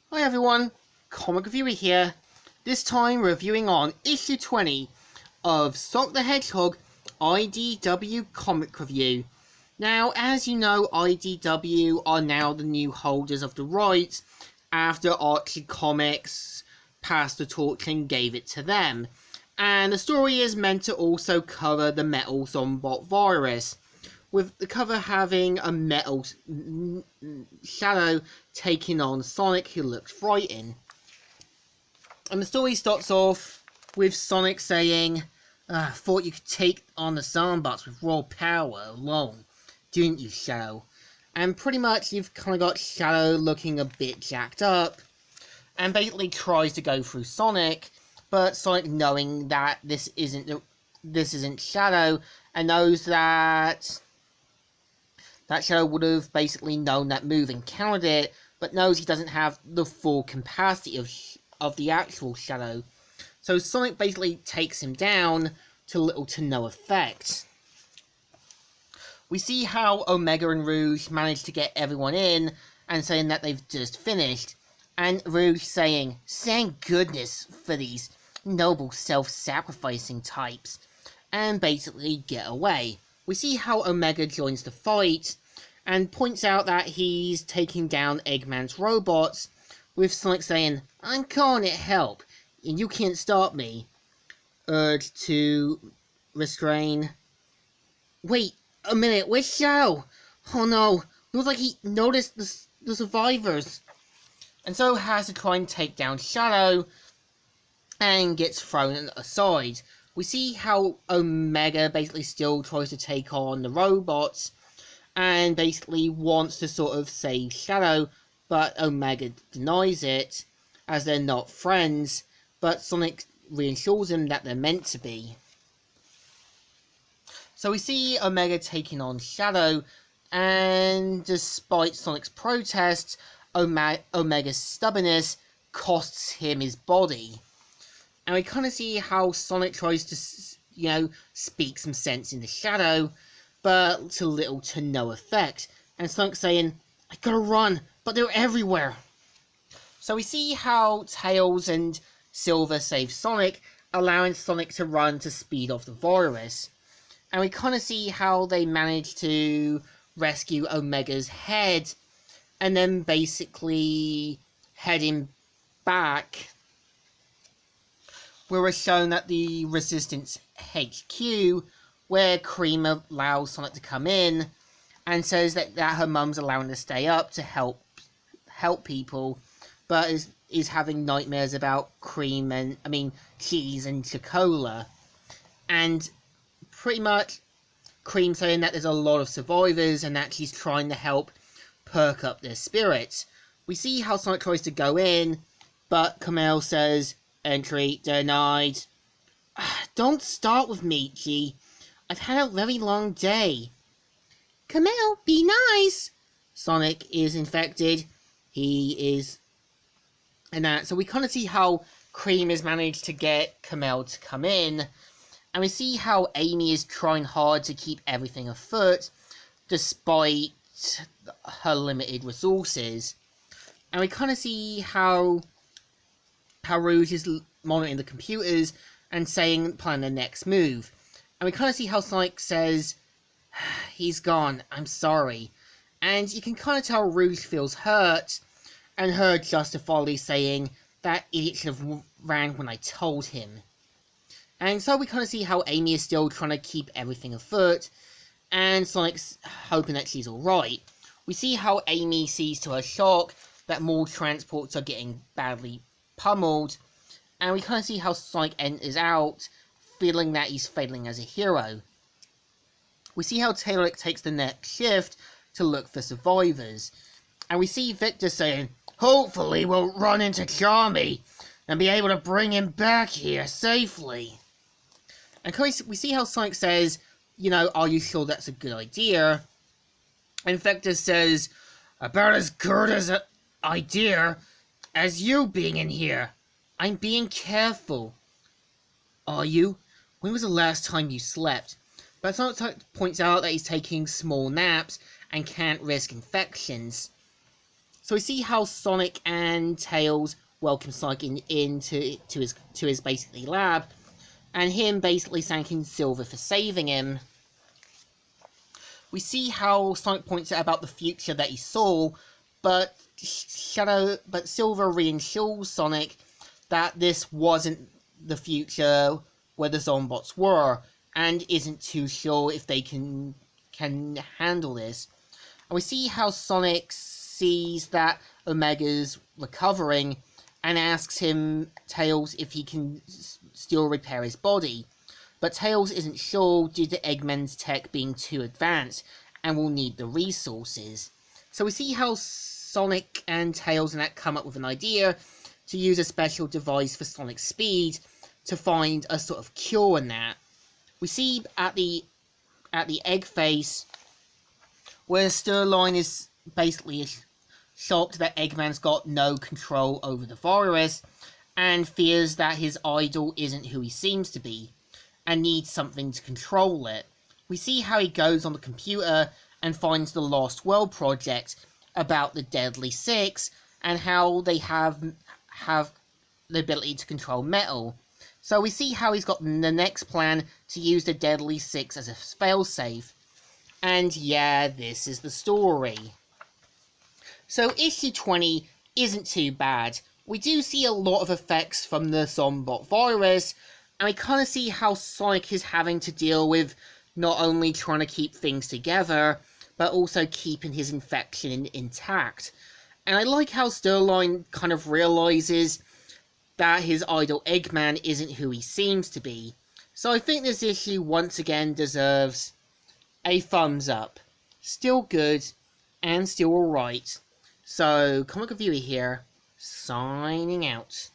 Hi everyone, Comic Reviewer here, this time reviewing on issue 20 of Sonic the Hedgehog IDW Comic Review. Now, as you know, IDW are now the new holders of the rights after Archie Comics passed the torch and gave it to them. And the story is meant to also cover the metal Zombot virus, with the cover having a metal shadow taking on Sonic, who looks frightened. And the story starts off with Sonic saying, thought you could take on the Zombots with raw power alone, didn't you, Shadow? And pretty much you've kind of got Shadow looking a bit jacked up, and basically tries to go through Sonic, but Sonic, knowing that this isn't Shadow, and knows that Shadow would have basically known that move and countered it, but knows he doesn't have the full capacity of the actual Shadow. So Sonic basically takes him down to little to no effect. We see how Omega and Rouge manage to get everyone in and saying that they've just finished, and Rouge saying, "Thank goodness for these noble self-sacrificing types," and basically get away. We see how Omega joins the fight and points out that he's taking down Eggman's robots, with Sonic saying, "I'm calling it help, and you can't stop me." Urged to restrain. Wait a minute, where's Shadow? Oh no, looks like he noticed the survivors. And so has to try and take down Shadow, and gets thrown aside. We see how Omega basically still tries to take on the robots, and basically wants to sort of save Shadow, but Omega denies it, as they're not friends, but Sonic reassures him that they're meant to be. So we see Omega taking on Shadow, and despite Sonic's protests, Omega's stubbornness costs him his body. And we kind of see how Sonic tries to, speak some sense into Shadow, but to little to no effect. And Sonic saying, "I gotta run, but they're everywhere." So we see how Tails and Silver save Sonic, allowing Sonic to run to speed off the virus. And we kind of see how they manage to rescue Omega's head, and then basically heading back, we were shown at the Resistance HQ, where Cream allows Sonic to come in, and says that her mum's allowing her to stay up to help people, but is having nightmares about cheese and Chocola. And pretty much Cream saying that there's a lot of survivors and that she's trying to help perk up their spirits. We see how Sonic tries to go in, but Kamel says, "Entry denied." "Don't start with me, G. I've had a very long day." "Kamel, be nice." Sonic is infected. He is. And that. So we kind of see how Cream has managed to get Kamel to come in. And we see how Amy is trying hard to keep everything afoot, despite her limited resources. And we kind of see how Rouge is monitoring the computers and planning the next move. And we kind of see how Sonic says, "He's gone, I'm sorry." And you can kind of tell Rouge feels hurt, and her justifiably saying, "That idiot should have ran when I told him." And so we kind of see how Amy is still trying to keep everything afoot, and Sonic's hoping that she's alright. We see how Amy sees to her shock that more transports are getting badly pummeled, and we kind of see how Sonic enters out, feeling that he's failing as a hero. We see how Taylor takes the next shift to look for survivors, and we see Victor saying, "Hopefully we'll run into Charmy and be able to bring him back here safely." And we see how Sonic says, "Are you sure that's a good idea?" And Victor says, "About as good as an idea as you being in here. I'm being careful." "Are you? When was the last time you slept?" But Sonic points out that he's taking small naps and can't risk infections. So we see how Sonic and Tails welcome Sonic into his basically lab, and him basically thanking Silver for saving him. We see how Sonic points out about the future that he saw, but Silver reassures Sonic that this wasn't the future where the Zombots were, and isn't too sure if they can handle this. And we see how Sonic sees that Omega's recovering and asks Tails if he can still repair his body. But Tails isn't sure due to Eggman's tech being too advanced and will need the resources. So we see how Sonic and Tails and that come up with an idea to use a special device for Sonic's speed to find a sort of cure in that. We see at the egg face where Sterling is basically shocked that Eggman's got no control over the virus and fears that his idol isn't who he seems to be and needs something to control it. We see how he goes on the computer and finds the Lost World project about the Deadly Six and how they have the ability to control metal. So we see how he's got the next plan to use the Deadly Six as a failsafe. And yeah, this is the story. So issue 20 isn't too bad. We do see a lot of effects from the Zombot virus, and we kind of see how Sonic is having to deal with not only trying to keep things together, but also keeping his infection intact. And I like how Sterling kind of realizes that his idol Eggman isn't who he seems to be. So I think this issue once again deserves a thumbs up. Still good, and still alright. So, Comic Reviewer here, signing out.